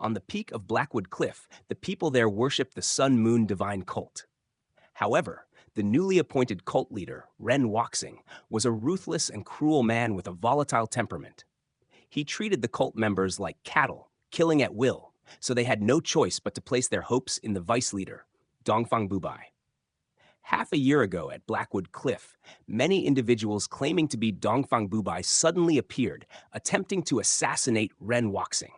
On the peak of Blackwood Cliff, the people there worshiped the Sun Moon Divine Cult. However, the newly appointed cult leader, Ren Woxing, was a ruthless and cruel man with a volatile temperament. He treated the cult members like cattle, killing at will, so they had no choice but to place their hopes in the vice leader, Dongfang Bubai. Half a year ago at Blackwood Cliff, many individuals claiming to be Dongfang Bubai suddenly appeared, attempting to assassinate Ren Woxing.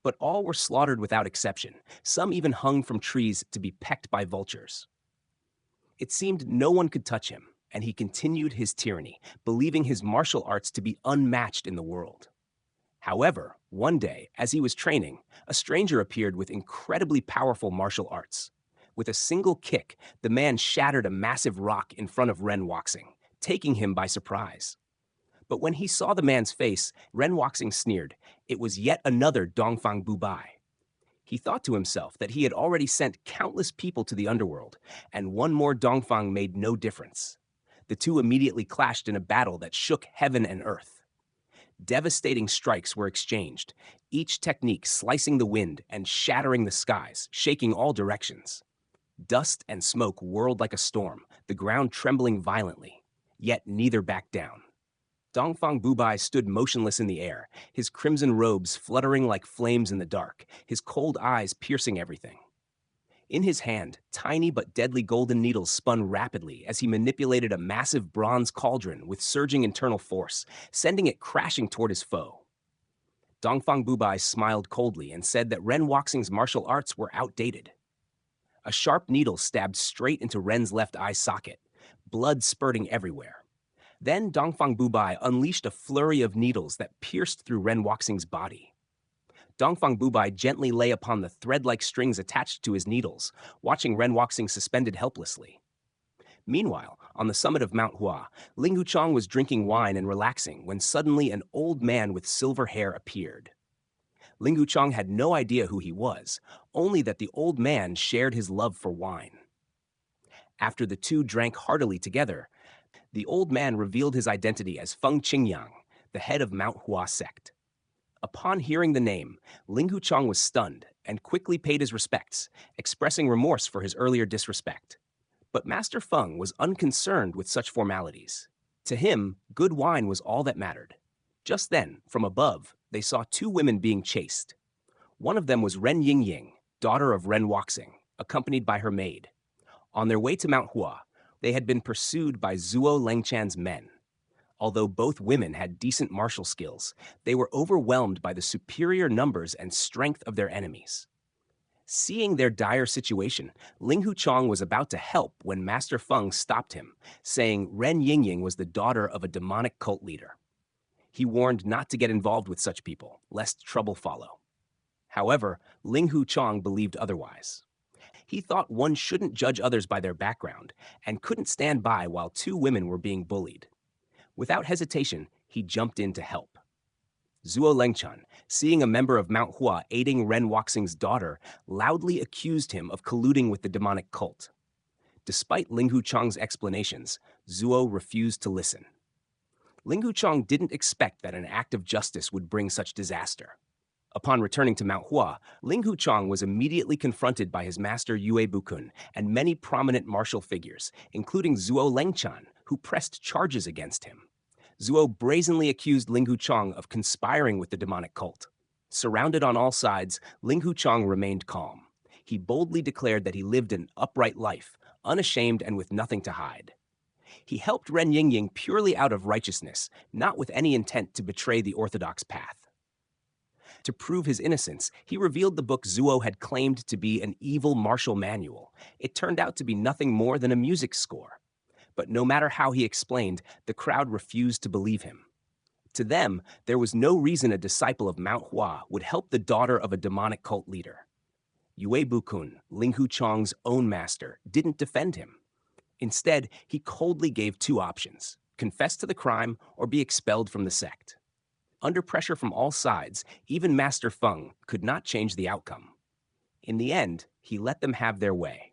But all were slaughtered without exception, some even hung from trees to be pecked by vultures. It seemed no one could touch him, and he continued his tyranny, believing his martial arts to be unmatched in the world. However, one day, as he was training, a stranger appeared with incredibly powerful martial arts. With a single kick, the man shattered a massive rock in front of Ren Woxing, taking him by surprise. But when he saw the man's face, Ren Woxing sneered. It was yet another Dongfang Bubai. He thought to himself that he had already sent countless people to the underworld, and one more Dongfang made no difference. The two immediately clashed in a battle that shook heaven and earth. Devastating strikes were exchanged, each technique slicing the wind and shattering the skies, shaking all directions. Dust and smoke whirled like a storm, the ground trembling violently, yet neither backed down. Dongfang Bubai stood motionless in the air, his crimson robes fluttering like flames in the dark, his cold eyes piercing everything. In his hand, tiny but deadly golden needles spun rapidly as he manipulated a massive bronze cauldron with surging internal force, sending it crashing toward his foe. Dongfang Bubai smiled coldly and said that Ren Woxing's martial arts were outdated. A sharp needle stabbed straight into Ren's left eye socket, blood spurting everywhere. Then Dongfang Bubai unleashed a flurry of needles that pierced through Ren Woxing's body. Dongfang Bubai gently lay upon the thread-like strings attached to his needles, watching Ren Woxing suspended helplessly. Meanwhile, on the summit of Mount Hua, Ling Huchang was drinking wine and relaxing when suddenly an old man with silver hair appeared. Ling Huchang had no idea who he was, only that the old man shared his love for wine. After the two drank heartily together, the old man revealed his identity as Feng Qingyang, the head of Mount Hua sect. Upon hearing the name, Ling Huchang was stunned and quickly paid his respects, expressing remorse for his earlier disrespect. But Master Feng was unconcerned with such formalities. To him, good wine was all that mattered. Just then, from above, they saw two women being chased. One of them was Ren Yingying, daughter of Ren Woxing, accompanied by her maid. On their way to Mount Hua, they had been pursued by Zuo Lengchan's men. Although both women had decent martial skills, they were overwhelmed by the superior numbers and strength of their enemies. Seeing their dire situation, Ling Huchang was about to help when Master Feng stopped him, saying Ren Yingying was the daughter of a demonic cult leader. He warned not to get involved with such people, lest trouble follow. However, Ling Huchang believed otherwise. He thought one shouldn't judge others by their background and couldn't stand by while two women were being bullied. Without hesitation, he jumped in to help. Zuo Lengchan, seeing a member of Mount Hua aiding Ren Woxing's daughter, loudly accused him of colluding with the demonic cult. Despite Ling Huchang's explanations, Zuo refused to listen. Ling Huchang didn't expect that an act of justice would bring such disaster. Upon returning to Mount Hua, Ling Huchang was immediately confronted by his master Yue Bukun and many prominent martial figures, including Zuo Lengchan, who pressed charges against him. Zuo brazenly accused Ling Huchang of conspiring with the demonic cult. Surrounded on all sides, Ling Huchang remained calm. He boldly declared that he lived an upright life, unashamed and with nothing to hide. He helped Ren Yingying purely out of righteousness, not with any intent to betray the orthodox path. To prove his innocence, he revealed the book Zuo had claimed to be an evil martial manual. It turned out to be nothing more than a music score. But no matter how he explained, the crowd refused to believe him. To them, there was no reason a disciple of Mount Hua would help the daughter of a demonic cult leader. Yue Bukun, Ling Huchang's own master, didn't defend him. Instead, he coldly gave two options: confess to the crime or be expelled from the sect. Under pressure from all sides, even Master Feng could not change the outcome. In the end, he let them have their way.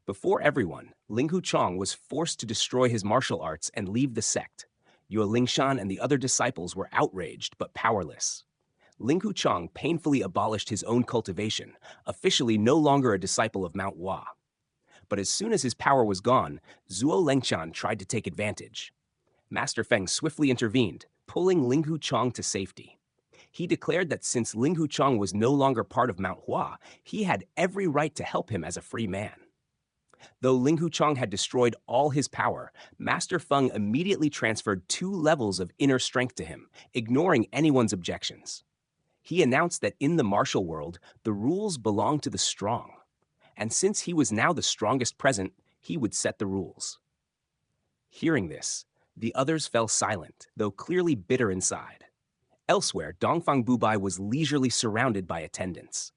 Before everyone, Ling Huchang was forced to destroy his martial arts and leave the sect. Yue Lingshan and the other disciples were outraged but powerless. Ling Huchang painfully abolished his own cultivation, officially no longer a disciple of Mount Hua. But as soon as his power was gone, Zhuo Lengqian tried to take advantage. Master Feng swiftly intervened, pulling Ling Huchang to safety. He declared that since Ling Huchang was no longer part of Mount Hua, he had every right to help him as a free man. Though Ling Huchang had destroyed all his power, Master Feng immediately transferred 2 levels of inner strength to him, ignoring anyone's objections. He announced that in the martial world, the rules belong to the strong. And since he was now the strongest present, he would set the rules. Hearing this, the others fell silent, though clearly bitter inside. Elsewhere, Dongfang Bubai was leisurely surrounded by attendants.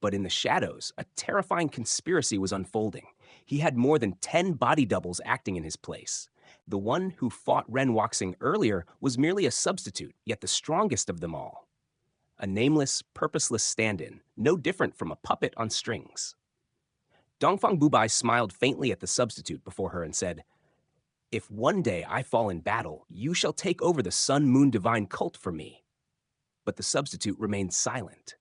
But in the shadows, a terrifying conspiracy was unfolding. He had more than 10 body doubles acting in his place. The one who fought Ren Wuxing earlier was merely a substitute, yet the strongest of them all. A nameless, purposeless stand-in, no different from a puppet on strings. Dongfang Bubai smiled faintly at the substitute before her and said, "If one day I fall in battle, you shall take over the Sun-Moon Divine cult for me." But the substitute remained silent.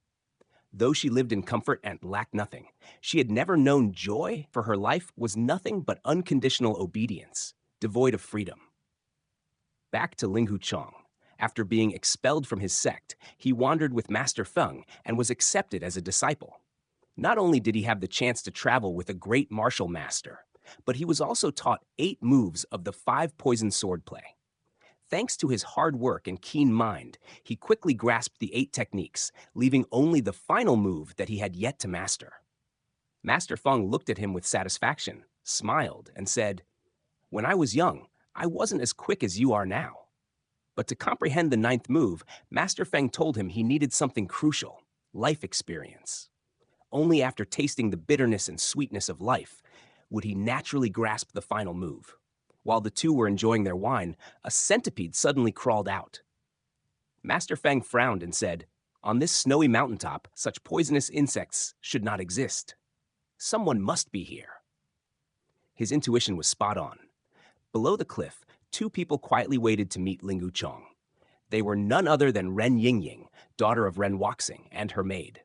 Though she lived in comfort and lacked nothing, she had never known joy, for her life was nothing but unconditional obedience, devoid of freedom. Back to Ling Huchang. After being expelled from his sect, he wandered with Master Feng and was accepted as a disciple. Not only did he have the chance to travel with a great martial master, but he was also taught 8 moves of the 5 poison sword play. Thanks to his hard work and keen mind, he quickly grasped the 8 techniques, leaving only the final move that he had yet to master. Master Feng looked at him with satisfaction, smiled, and said, "When I was young, I wasn't as quick as you are now." But to comprehend the 9th move, Master Feng told him he needed something crucial, life experience. Only after tasting the bitterness and sweetness of life would he naturally grasp the final move. While the two were enjoying their wine, a centipede suddenly crawled out. Master Feng frowned and said, "On this snowy mountaintop, such poisonous insects should not exist. Someone must be here." His intuition was spot on. Below the cliff, 2 people quietly waited to meet Ling Huchang. They were none other than Ren Yingying, daughter of Ren Wuxing, and her maid.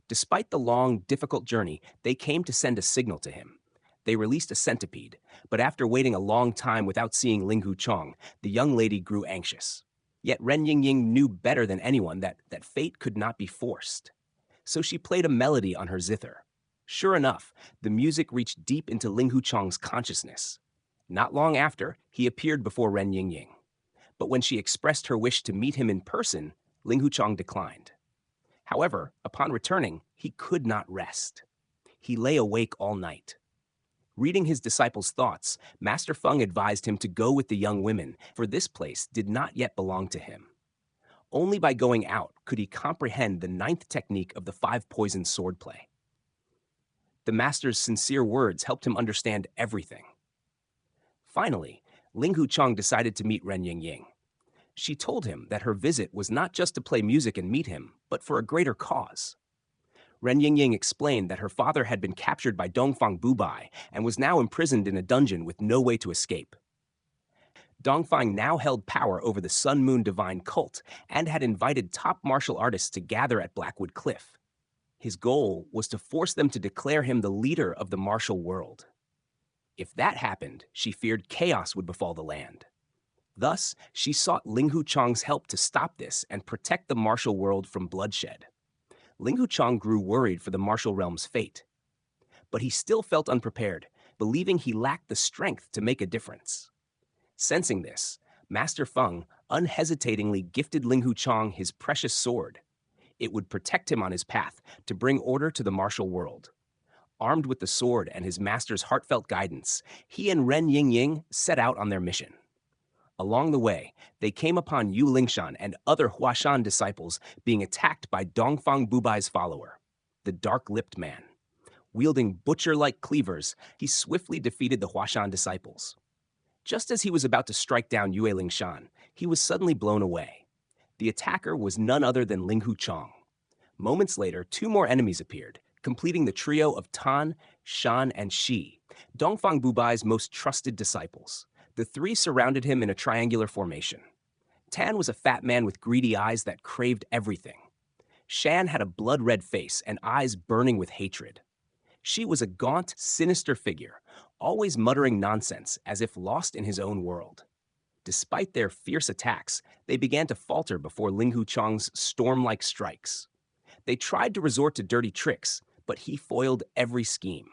Despite the long, difficult journey, they came to send a signal to him. They released a centipede, but after waiting a long time without seeing Ling Huchang, the young lady grew anxious. Yet Ren Yingying knew better than anyone that fate could not be forced. So she played a melody on her zither. Sure enough, the music reached deep into Ling Huchang's consciousness. Not long after, he appeared before Ren Yingying. But when she expressed her wish to meet him in person, Ling Huchang declined. However, upon returning, he could not rest. He lay awake all night. Reading his disciples' thoughts, Master Feng advised him to go with the young women, for this place did not yet belong to him. Only by going out could he comprehend the 9th technique of the 5 poison sword play. The master's sincere words helped him understand everything. Finally, Ling Huchang decided to meet Ren Yingying. She told him that her visit was not just to play music and meet him, but for a greater cause. Ren Yingying explained that her father had been captured by Dongfang Bubai and was now imprisoned in a dungeon with no way to escape. Dongfang now held power over the Sun-Moon Divine cult and had invited top martial artists to gather at Blackwood Cliff. His goal was to force them to declare him the leader of the martial world. If that happened, she feared chaos would befall the land. Thus, she sought Ling Huchang's help to stop this and protect the martial world from bloodshed. Ling Huchang grew worried for the martial realm's fate. But he still felt unprepared, believing he lacked the strength to make a difference. Sensing this, Master Feng unhesitatingly gifted Ling Huchang his precious sword. It would protect him on his path to bring order to the martial world. Armed with the sword and his master's heartfelt guidance, he and Ren Yingying set out on their mission. Along the way, they came upon Yu Lingshan and other Huashan disciples being attacked by Dongfang Bubai's follower, the dark-lipped man. Wielding butcher-like cleavers, he swiftly defeated the Huashan disciples. Just as he was about to strike down Yue Lingshan, he was suddenly blown away. The attacker was none other than Ling Huchang. Moments later, 2 more enemies appeared, completing the trio of Tan, Shan, and Shi, Dongfang Bubai's most trusted disciples. The 3 surrounded him in a triangular formation. Tan was a fat man with greedy eyes that craved everything. Shan had a blood-red face and eyes burning with hatred. She was a gaunt, sinister figure, always muttering nonsense as if lost in his own world. Despite their fierce attacks, they began to falter before Ling Hu Chang's storm-like strikes. They tried to resort to dirty tricks, but he foiled every scheme.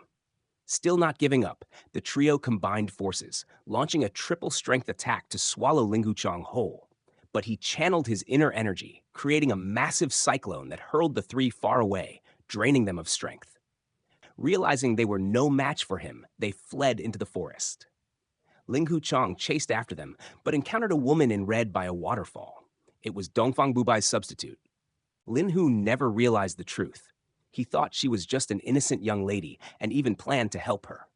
Still not giving up, the trio combined forces, launching a triple-strength attack to swallow Ling Hu Chang whole. But he channeled his inner energy, creating a massive cyclone that hurled the three far away, draining them of strength. Realizing they were no match for him, they fled into the forest. Ling Hu Chang chased after them, but encountered a woman in red by a waterfall. It was Dongfang Bubai's substitute. Lin Hu never realized the truth. He thought she was just an innocent young lady and even planned to help her.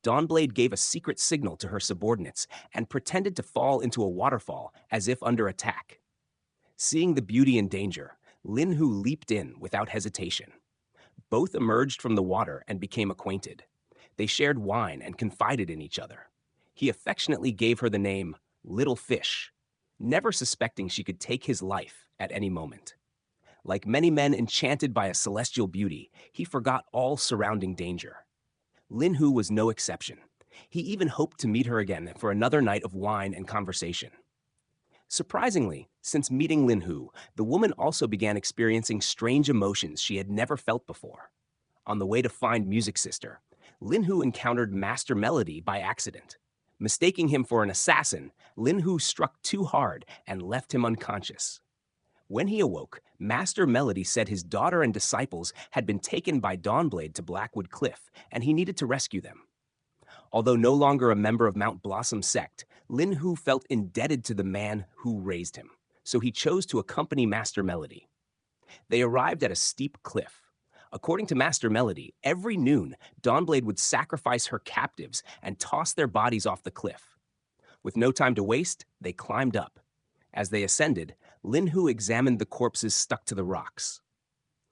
Dawnblade gave a secret signal to her subordinates and pretended to fall into a waterfall as if under attack. Seeing the beauty in danger, Lin Hu leaped in without hesitation. Both emerged from the water and became acquainted. They shared wine and confided in each other. He affectionately gave her the name Little Fish, never suspecting she could take his life at any moment. Like many men enchanted by a celestial beauty, he forgot all surrounding danger. Lin Hu was no exception. He even hoped to meet her again for another night of wine and conversation. Surprisingly, since meeting Lin Hu, the woman also began experiencing strange emotions she had never felt before. On the way to find Music Sister, Lin Hu encountered Master Melody by accident. Mistaking him for an assassin, Lin Hu struck too hard and left him unconscious. When he awoke, Master Melody said his daughter and disciples had been taken by Dawnblade to Blackwood Cliff, and he needed to rescue them. Although no longer a member of Mount Blossom sect, Lin Hu felt indebted to the man who raised him, so he chose to accompany Master Melody. They arrived at a steep cliff. According to Master Melody, every noon, Dawnblade would sacrifice her captives and toss their bodies off the cliff. With no time to waste, they climbed up. As they ascended, Lin Hu examined the corpses stuck to the rocks.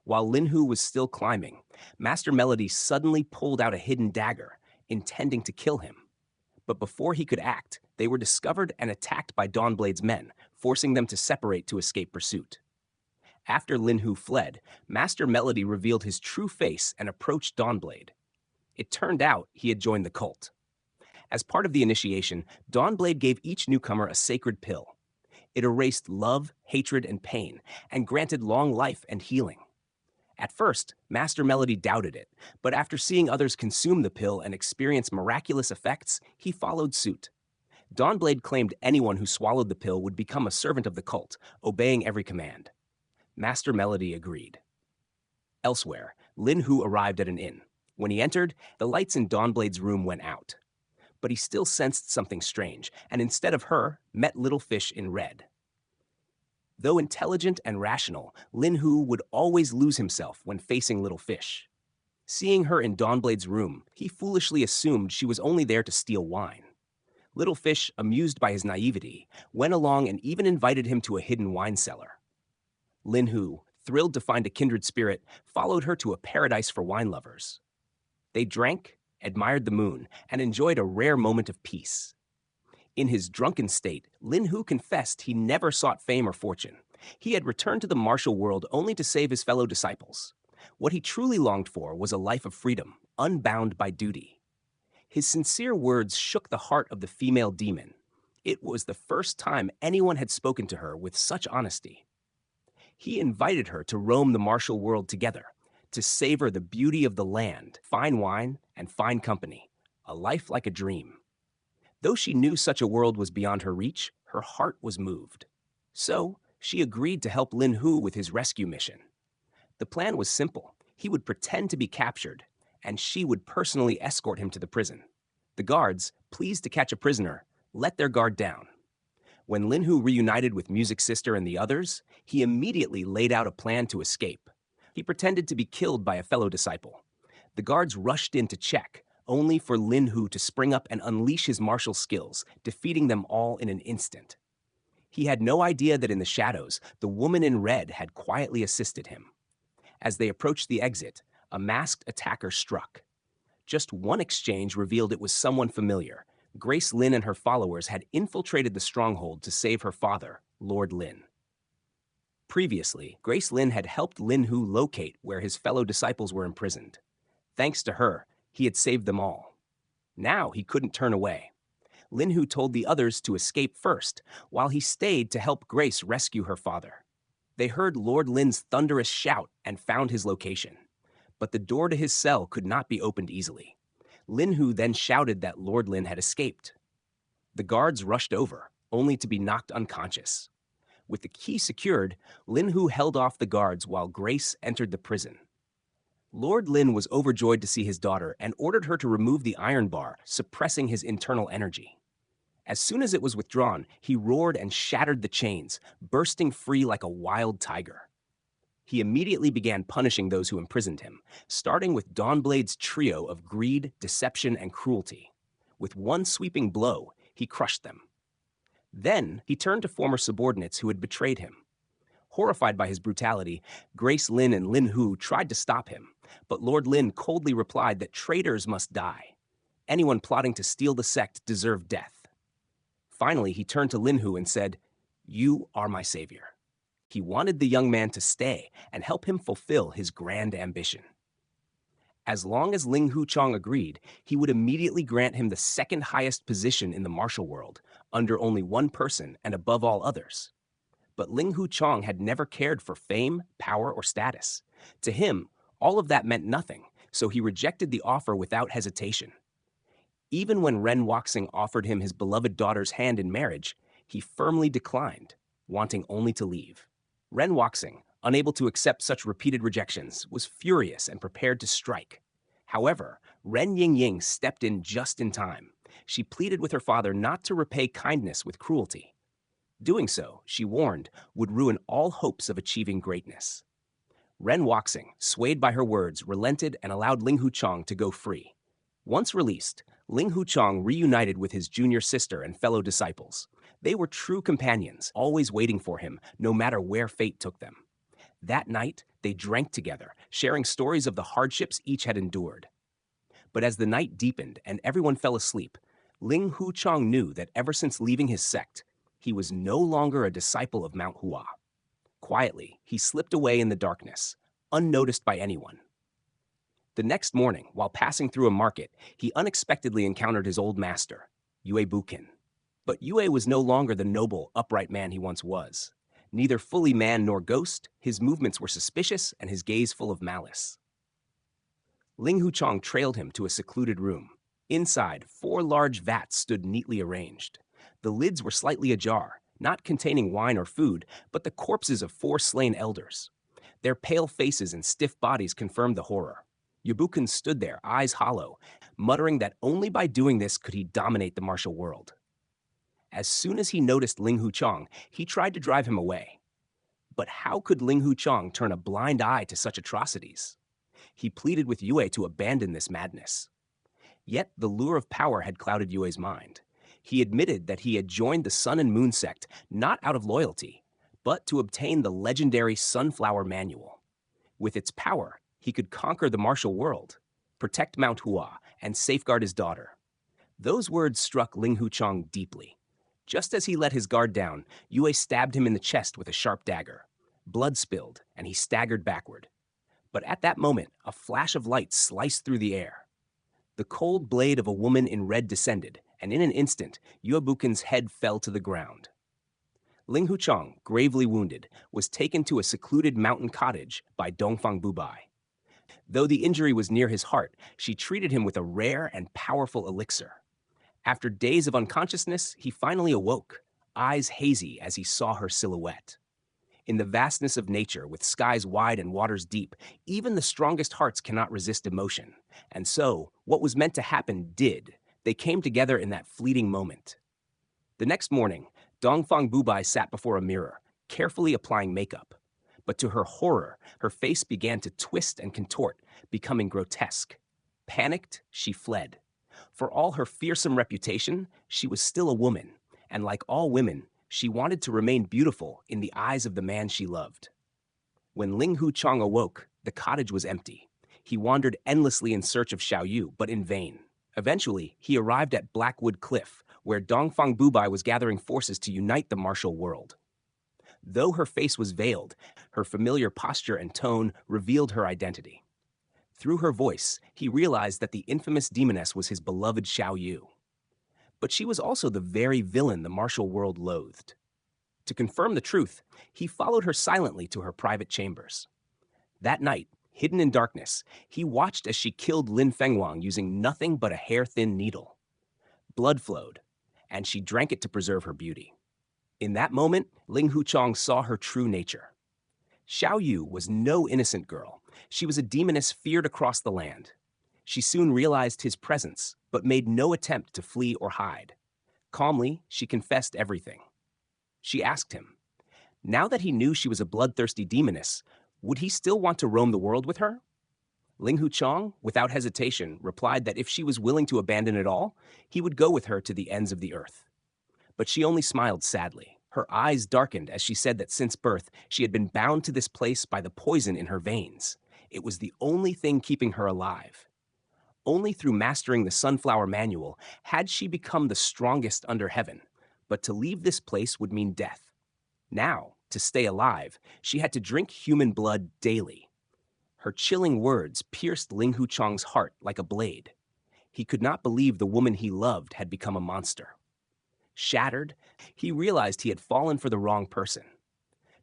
While Lin Hu was still climbing, Master Melody suddenly pulled out a hidden dagger, intending to kill him. But before he could act, they were discovered and attacked by Dawnblade's men, forcing them to separate to escape pursuit. After Lin Hu fled, Master Melody revealed his true face and approached Dawnblade. It turned out he had joined the cult. As part of the initiation, Dawnblade gave each newcomer a sacred pill. It erased love, hatred, and pain, and granted long life and healing. At first, Master Melody doubted it, but after seeing others consume the pill and experience miraculous effects, he followed suit. Dawnblade claimed anyone who swallowed the pill would become a servant of the cult, obeying every command. Master Melody agreed. Elsewhere, Lin Hu arrived at an inn. When he entered, the lights in Dawnblade's room went out. But he still sensed something strange, and instead of her, met Little Fish in red. Though intelligent and rational, Lin Hu would always lose himself when facing Little Fish. Seeing her in Dawnblade's room, he foolishly assumed she was only there to steal wine. Little Fish, amused by his naivety, went along and even invited him to a hidden wine cellar. Lin Hu, thrilled to find a kindred spirit, followed her to a paradise for wine lovers. They drank, admired the moon, and enjoyed a rare moment of peace. In his drunken state, Lin Hu confessed he never sought fame or fortune. He had returned to the martial world only to save his fellow disciples. What he truly longed for was a life of freedom, unbound by duty. His sincere words shook the heart of the female demon. It was the first time anyone had spoken to her with such honesty. He invited her to roam the martial world together, to savor the beauty of the land, fine wine, and fine company, a life like a dream. Though she knew such a world was beyond her reach, her heart was moved. So, she agreed to help Lin Hu with his rescue mission. The plan was simple. He would pretend to be captured, and she would personally escort him to the prison. The guards, pleased to catch a prisoner, let their guard down. When Lin Hu reunited with Music Sister and the others, he immediately laid out a plan to escape. He pretended to be killed by a fellow disciple. The guards rushed in to check, only for Lin Hu to spring up and unleash his martial skills, defeating them all in an instant. He had no idea that in the shadows, the woman in red had quietly assisted him. As they approached the exit, a masked attacker struck. Just one exchange revealed it was someone familiar. Grace Lin and her followers had infiltrated the stronghold to save her father, Lord Lin. Previously, Grace Lin had helped Lin Hu locate where his fellow disciples were imprisoned. Thanks to her, he had saved them all. Now he couldn't turn away. Lin Hu told the others to escape first, while he stayed to help Grace rescue her father. They heard Lord Lin's thunderous shout and found his location. But the door to his cell could not be opened easily. Lin Hu then shouted that Lord Lin had escaped. The guards rushed over, only to be knocked unconscious. With the key secured, Lin Hu held off the guards while Grace entered the prison. Lord Lin was overjoyed to see his daughter and ordered her to remove the iron bar, suppressing his internal energy. As soon as it was withdrawn, he roared and shattered the chains, bursting free like a wild tiger. He immediately began punishing those who imprisoned him, starting with Dawnblade's trio of greed, deception, and cruelty. With one sweeping blow, he crushed them. Then he turned to former subordinates who had betrayed him. Horrified by his brutality, Grace Lin and Lin Hu tried to stop him, but Lord Lin coldly replied that traitors must die. Anyone plotting to steal the sect deserved death. Finally, he turned to Lin Hu and said, "You are my savior." He wanted the young man to stay and help him fulfill his grand ambition. As long as Ling Hu Chong agreed, he would immediately grant him the second highest position in the martial world, under only one person and above all others. But Ling Hu Chong had never cared for fame, power, or status. To him, all of that meant nothing, so he rejected the offer without hesitation. Even when Ren Waxing offered him his beloved daughter's hand in marriage, he firmly declined, wanting only to leave. Ren Waxing, unable to accept such repeated rejections, was furious and prepared to strike. However, Ren Yingying stepped in just in time. She pleaded with her father not to repay kindness with cruelty. Doing so, she warned, would ruin all hopes of achieving greatness. Ren Waxing, swayed by her words, relented and allowed Ling Hu Chong to go free. Once released, Ling Hu Chong reunited with his junior sister and fellow disciples. They were true companions, always waiting for him, no matter where fate took them. That night, they drank together, sharing stories of the hardships each had endured. But as the night deepened and everyone fell asleep, Ling Hu Chong knew that ever since leaving his sect, he was no longer a disciple of Mount Hua. Quietly, he slipped away in the darkness, unnoticed by anyone. The next morning, while passing through a market, he unexpectedly encountered his old master, Yue Bukin. But Yue was no longer the noble, upright man he once was. Neither fully man nor ghost, his movements were suspicious and his gaze full of malice. Ling Hu Chong trailed him to a secluded room. Inside, 4 large vats stood neatly arranged. The lids were slightly ajar, not containing wine or food, but the corpses of 4 slain elders. Their pale faces and stiff bodies confirmed the horror. Yabukin stood there, eyes hollow, muttering that only by doing this could he dominate the martial world. As soon as he noticed Ling Hu Chong, he tried to drive him away. But how could Ling Hu Chong turn a blind eye to such atrocities? He pleaded with Yue to abandon this madness. Yet the lure of power had clouded Yue's mind. He admitted that he had joined the Sun and Moon sect not out of loyalty, but to obtain the legendary Sunflower Manual. With its power, he could conquer the martial world, protect Mount Hua, and safeguard his daughter. Those words struck Ling Hu Chong deeply. Just as he let his guard down, Yue stabbed him in the chest with a sharp dagger. Blood spilled, and he staggered backward. But at that moment, a flash of light sliced through the air. The cold blade of a woman in red descended, and in an instant, Yue Bukin's head fell to the ground. Ling Hu Chong, gravely wounded, was taken to a secluded mountain cottage by Dongfang Bubai. Though the injury was near his heart, she treated him with a rare and powerful elixir. After days of unconsciousness, he finally awoke, eyes hazy as he saw her silhouette. In the vastness of nature, with skies wide and waters deep, even the strongest hearts cannot resist emotion. And so, what was meant to happen did. They came together in that fleeting moment. The next morning, Dongfang Bubai sat before a mirror, carefully applying makeup. But to her horror, her face began to twist and contort, becoming grotesque. Panicked, she fled. For all her fearsome reputation, she was still a woman, and like all women, she wanted to remain beautiful in the eyes of the man she loved. When Ling Hu Chong awoke, the cottage was empty. He wandered endlessly in search of Xiaoyu, but in vain. Eventually, he arrived at Blackwood Cliff, where Dongfang Bubai was gathering forces to unite the martial world. Though her face was veiled, her familiar posture and tone revealed her identity. Through her voice, he realized that the infamous demoness was his beloved Xiao Yu. But she was also the very villain the martial world loathed. To confirm the truth, he followed her silently to her private chambers. That night, hidden in darkness, he watched as she killed Lin Fenghuang using nothing but a hair-thin needle. Blood flowed, and she drank it to preserve her beauty. In that moment, Ling Huchong saw her true nature. Xiao Yu was no innocent girl. She was a demoness feared across the land. She soon realized his presence, but made no attempt to flee or hide. Calmly, she confessed everything. She asked him, now that he knew she was a bloodthirsty demoness, would he still want to roam the world with her? Ling Huchong, without hesitation, replied that if she was willing to abandon it all, he would go with her to the ends of the earth. But she only smiled sadly. Her eyes darkened as she said that since birth, she had been bound to this place by the poison in her veins. It was the only thing keeping her alive. Only through mastering the Sunflower Manual had she become the strongest under heaven. But to leave this place would mean death. Now, to stay alive, she had to drink human blood daily. Her chilling words pierced Ling Huchong's heart like a blade. He could not believe the woman he loved had become a monster. Shattered, he realized he had fallen for the wrong person.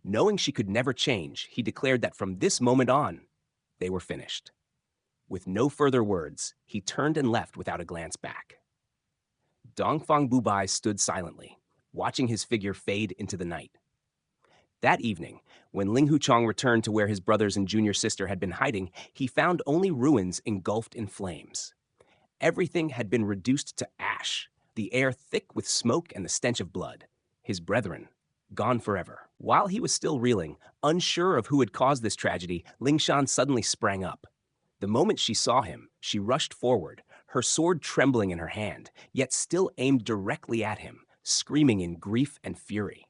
Knowing she could never change, he declared that from this moment on, they were finished. With no further words, he turned and left without a glance back. Dongfang Bubai stood silently, watching his figure fade into the night. That evening, when Ling Huchong returned to where his brothers and junior sister had been hiding, he found only ruins engulfed in flames. Everything had been reduced to ash, the air thick with smoke and the stench of blood. His brethren, gone forever. While he was still reeling, unsure of who had caused this tragedy, Ling Shan suddenly sprang up. The moment she saw him, she rushed forward, her sword trembling in her hand, yet still aimed directly at him, screaming in grief and fury.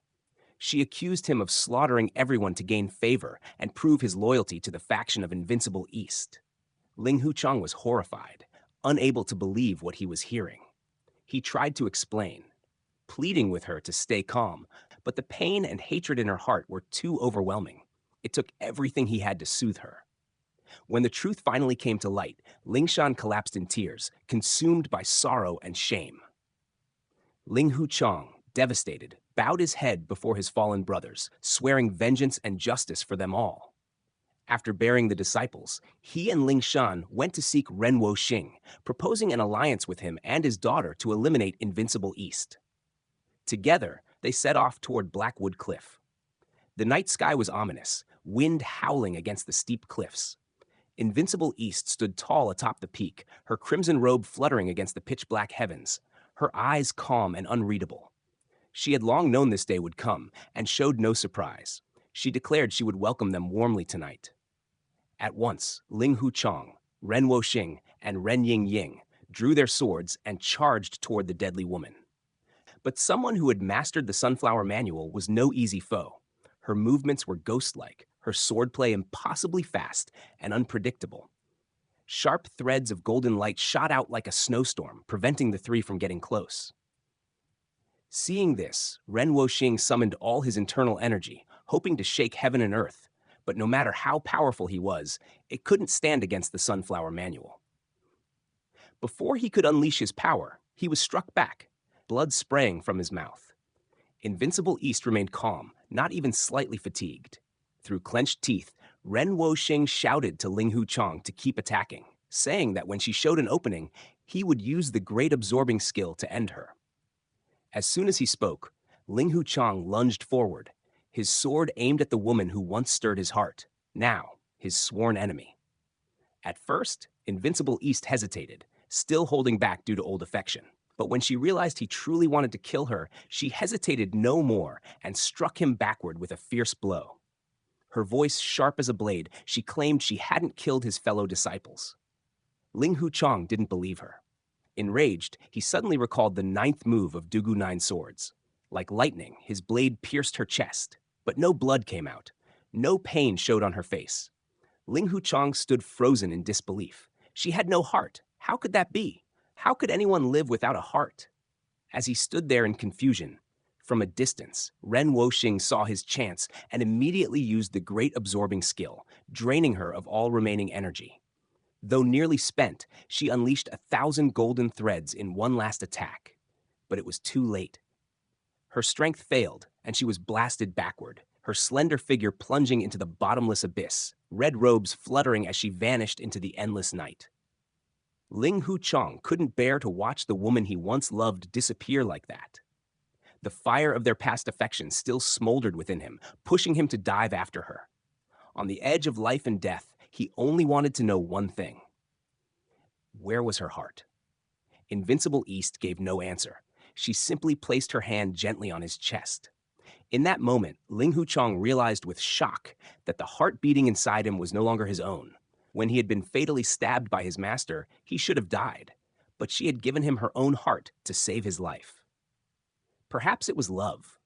She accused him of slaughtering everyone to gain favor and prove his loyalty to the faction of Invincible East. Ling Huchong was horrified, unable to believe what he was hearing. He tried to explain, pleading with her to stay calm, but the pain and hatred in her heart were too overwhelming. It took everything he had to soothe her. When the truth finally came to light, Ling Shan collapsed in tears, consumed by sorrow and shame. Ling Huchong, devastated, bowed his head before his fallen brothers, swearing vengeance and justice for them all. After burying the disciples, he and Ling Shan went to seek Ren Woxing, proposing an alliance with him and his daughter to eliminate Invincible East. Together, they set off toward Blackwood Cliff. The night sky was ominous, wind howling against the steep cliffs. Invincible East stood tall atop the peak, her crimson robe fluttering against the pitch-black heavens, her eyes calm and unreadable. She had long known this day would come, and showed no surprise. She declared she would welcome them warmly tonight. At once, Ling Huchong, Ren Woxing, and Ren Yingying drew their swords and charged toward the deadly woman. But someone who had mastered the Sunflower Manual was no easy foe. Her movements were ghost-like, her swordplay impossibly fast and unpredictable. Sharp threads of golden light shot out like a snowstorm, preventing the three from getting close. Seeing this, Ren Woxing summoned all his internal energy, hoping to shake heaven and earth, but no matter how powerful he was, it couldn't stand against the Sunflower Manual. Before he could unleash his power, he was struck back, blood spraying from his mouth. Invincible East remained calm, not even slightly fatigued. Through clenched teeth, Ren Woxing shouted to Ling Huchong to keep attacking, saying that when she showed an opening, he would use the great absorbing skill to end her. As soon as he spoke, Ling Huchong lunged forward, his sword aimed at the woman who once stirred his heart, now his sworn enemy. At first, Invincible East hesitated, still holding back due to old affection. But when she realized he truly wanted to kill her, she hesitated no more and struck him backward with a fierce blow. Her voice sharp as a blade, she claimed she hadn't killed his fellow disciples. Ling Huchong didn't believe her. Enraged, he suddenly recalled the 9th move of Dugu Nine Swords. Like lightning, his blade pierced her chest, but no blood came out. No pain showed on her face. Ling Huchong stood frozen in disbelief. She had no heart. How could that be? How could anyone live without a heart? As he stood there in confusion, From a distance, Ren Woxing saw his chance and immediately used the great absorbing skill, draining her of all remaining energy. Though nearly spent, she unleashed 1,000 golden threads in one last attack. But it was too late. Her strength failed, and she was blasted backward, her slender figure plunging into the bottomless abyss, red robes fluttering as she vanished into the endless night. Ling Huchong couldn't bear to watch the woman he once loved disappear like that. The fire of their past affection still smoldered within him, pushing him to dive after her. On the edge of life and death, he only wanted to know one thing. Where was her heart? Invincible East gave no answer. She simply placed her hand gently on his chest. In that moment, Ling Huchong realized with shock that the heart beating inside him was no longer his own. When he had been fatally stabbed by his master, he should have died, but she had given him her own heart to save his life. Perhaps it was love.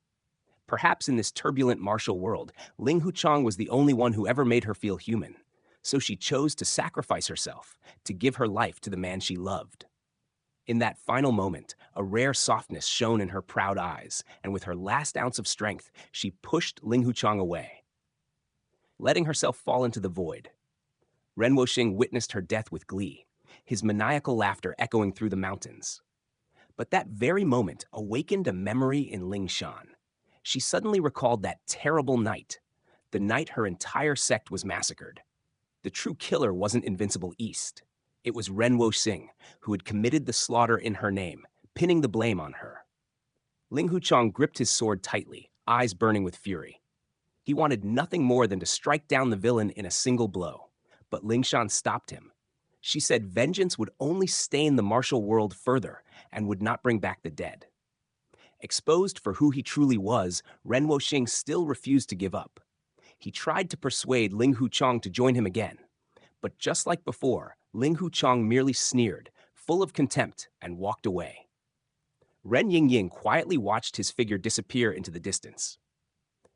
Perhaps in this turbulent martial world, Ling Huchong was the only one who ever made her feel human. So she chose to sacrifice herself, to give her life to the man she loved. In that final moment, a rare softness shone in her proud eyes, and with her last ounce of strength, she pushed Ling Huchong away, letting herself fall into the void. Ren Woxing witnessed her death with glee, his maniacal laughter echoing through the mountains. But that very moment awakened a memory in Ling Shan. She suddenly recalled that terrible night, the night her entire sect was massacred. The true killer wasn't Invincible East. It was Ren Woxing, who had committed the slaughter in her name, pinning the blame on her. Ling Huchong gripped his sword tightly, eyes burning with fury. He wanted nothing more than to strike down the villain in a single blow, but Ling Shan stopped him. She said vengeance would only stain the martial world further and would not bring back the dead. Exposed for who he truly was, Ren Woxing still refused to give up. He tried to persuade Ling Huchong to join him again. But just like before, Ling Huchong merely sneered, full of contempt, and walked away. Ren Yingying quietly watched his figure disappear into the distance.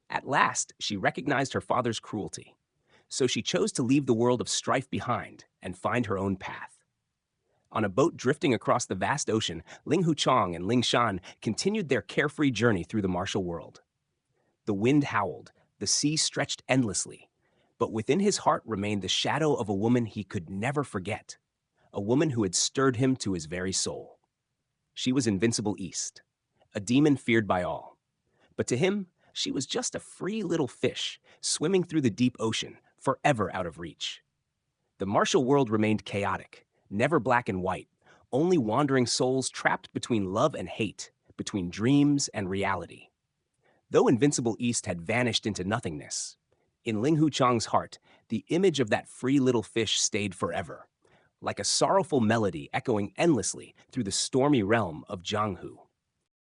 At last, she recognized her father's cruelty. So she chose to leave the world of strife behind and find her own path. On a boat drifting across the vast ocean, Ling Huchong and Ling Shan continued their carefree journey through the martial world. The wind howled, the sea stretched endlessly, but within his heart remained the shadow of a woman he could never forget, a woman who had stirred him to his very soul. She was Invincible East, a demon feared by all. But to him, she was just a free little fish, swimming through the deep ocean, forever out of reach. The martial world remained chaotic, never black and white, only wandering souls trapped between love and hate, between dreams and reality. Though Invincible East had vanished into nothingness, in Ling Huchong's heart, the image of that free little fish stayed forever, like a sorrowful melody echoing endlessly through the stormy realm of Jianghu.